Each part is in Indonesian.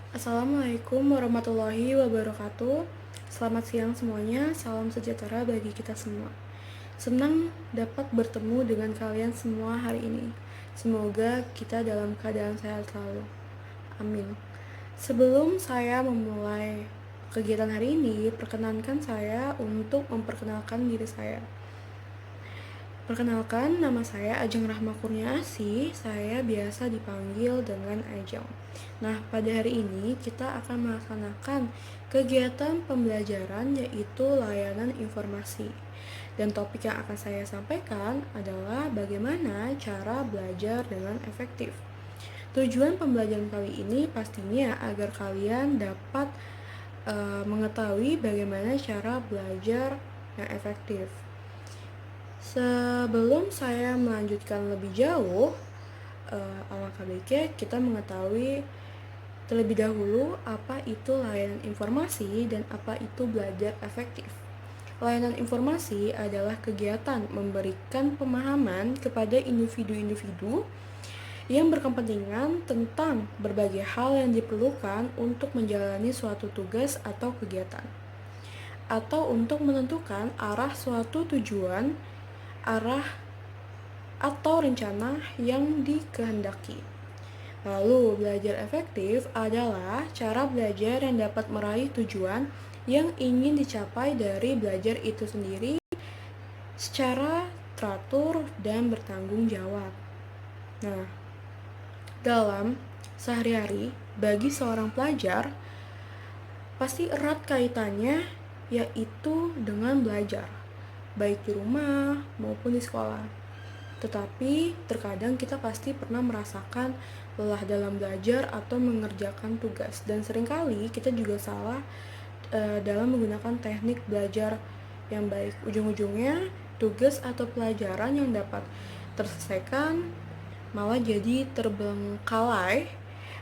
Assalamualaikum warahmatullahi wabarakatuh. Selamat siang semuanya, salam sejahtera bagi kita semua. Senang dapat bertemu dengan kalian semua hari ini. Semoga kita dalam keadaan sehat selalu. Amin. Sebelum saya memulai kegiatan hari ini, perkenankan saya untuk memperkenalkan diri saya. Perkenalkan, nama saya Ajeng Rahma Kurniasih. Saya biasa dipanggil dengan Ajeng. Nah, pada hari ini kita akan melaksanakan kegiatan pembelajaran yaitu layanan informasi. Dan topik yang akan saya sampaikan adalah bagaimana cara belajar dengan efektif. Tujuan pembelajaran kali ini pastinya agar kalian dapat mengetahui bagaimana cara belajar yang efektif. Sebelum saya melanjutkan lebih jauh, alangkah baiknya kita mengetahui terlebih dahulu apa itu layanan informasi dan apa itu belajar efektif. Layanan informasi adalah kegiatan memberikan pemahaman kepada individu-individu yang berkepentingan tentang berbagai hal yang diperlukan untuk menjalani suatu tugas atau kegiatan, atau untuk menentukan arah suatu tujuan, arah atau rencana yang dikehendaki. Lalu, belajar efektif adalah cara belajar yang dapat meraih tujuan yang ingin dicapai dari belajar itu sendiri secara teratur dan bertanggung jawab. Nah, dalam sehari-hari, bagi seorang pelajar, pasti erat kaitannya yaitu dengan belajar, baik di rumah maupun di sekolah. Tetapi terkadang kita pasti pernah merasakan lelah dalam belajar atau mengerjakan tugas, dan seringkali kita juga salah dalam menggunakan teknik belajar yang baik. Ujung-ujungnya tugas atau pelajaran yang dapat terselesaikan malah jadi terbengkalai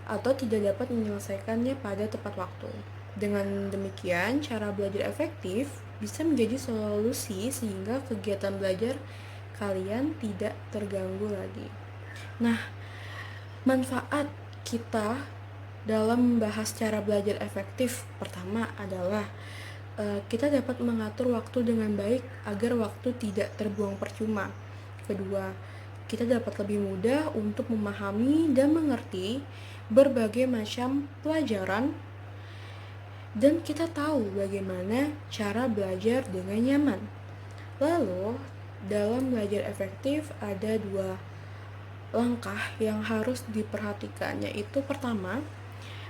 atau tidak dapat menyelesaikannya pada tepat waktu. Dengan demikian, cara belajar efektif bisa menjadi solusi sehingga kegiatan belajar kalian tidak terganggu lagi. Nah, manfaat kita dalam membahas cara belajar efektif pertama adalah kita dapat mengatur waktu dengan baik agar waktu tidak terbuang percuma. Kedua, kita dapat lebih mudah untuk memahami dan mengerti berbagai macam pelajaran, dan kita tahu bagaimana cara belajar dengan nyaman. Lalu, dalam belajar efektif ada dua langkah yang harus diperhatikan, yaitu pertama,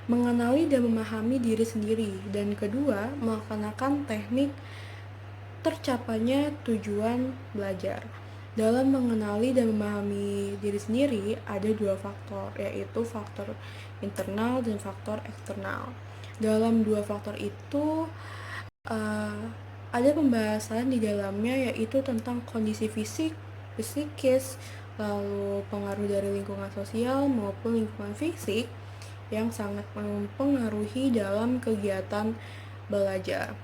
mengenali dan memahami diri sendiri, dan kedua, melaksanakan teknik tercapainya tujuan belajar. Dalam mengenali dan memahami diri sendiri ada dua faktor, yaitu faktor internal dan faktor eksternal. Dalam dua faktor itu ada pembahasan di dalamnya, yaitu tentang kondisi fisik, psikis, lalu pengaruh dari lingkungan sosial maupun lingkungan fisik yang sangat mempengaruhi dalam kegiatan belajar.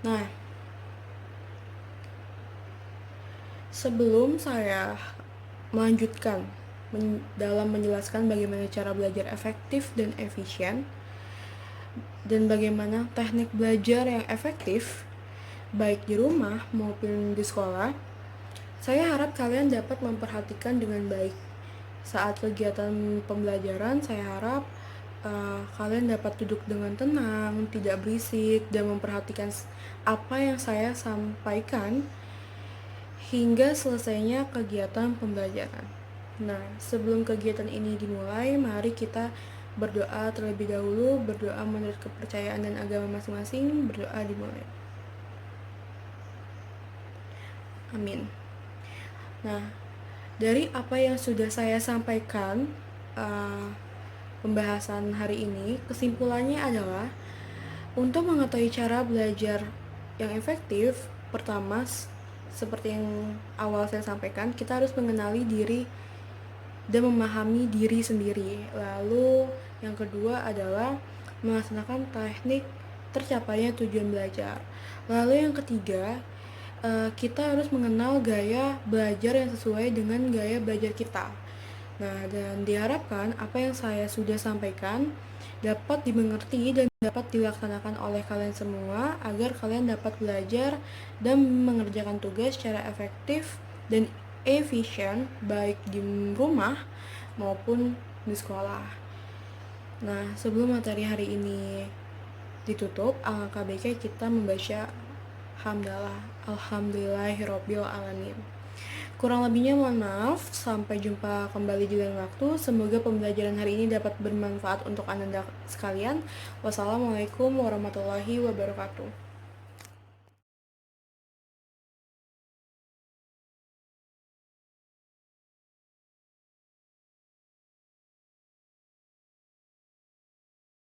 Nah, sebelum saya melanjutkan dalam menjelaskan bagaimana cara belajar efektif dan efisien dan bagaimana teknik belajar yang efektif baik di rumah maupun di sekolah, saya harap kalian dapat memperhatikan dengan baik. Saat kegiatan pembelajaran, saya harap kalian dapat duduk dengan tenang, tidak berisik, dan memperhatikan apa yang saya sampaikan hingga selesainya kegiatan pembelajaran. Nah, sebelum kegiatan ini dimulai, mari kita berdoa terlebih dahulu. Berdoa menurut kepercayaan dan agama masing-masing. Berdoa dimulai. Amin. Nah, dari apa yang sudah saya sampaikan, pembahasan hari ini, kesimpulannya adalah untuk mengetahui cara belajar yang efektif, pertama, seperti yang awal saya sampaikan, kita harus mengenali diri dan memahami diri sendiri. Lalu yang kedua adalah melaksanakan teknik tercapainya tujuan belajar. Lalu yang ketiga, kita harus mengenal gaya belajar yang sesuai dengan gaya belajar kita. Nah, dan diharapkan apa yang saya sudah sampaikan dapat dimengerti dan dapat dilaksanakan oleh kalian semua agar kalian dapat belajar dan mengerjakan tugas secara efektif dan efisien baik di rumah maupun di sekolah. Nah, sebelum materi hari ini ditutup, alangkah baiknya kita membaca hamdalah. Alhamdulillahirabbil alamin. Kurang lebihnya mohon maaf, sampai jumpa kembali di lain waktu. Semoga pembelajaran hari ini dapat bermanfaat untuk Anda sekalian. Wassalamualaikum warahmatullahi wabarakatuh.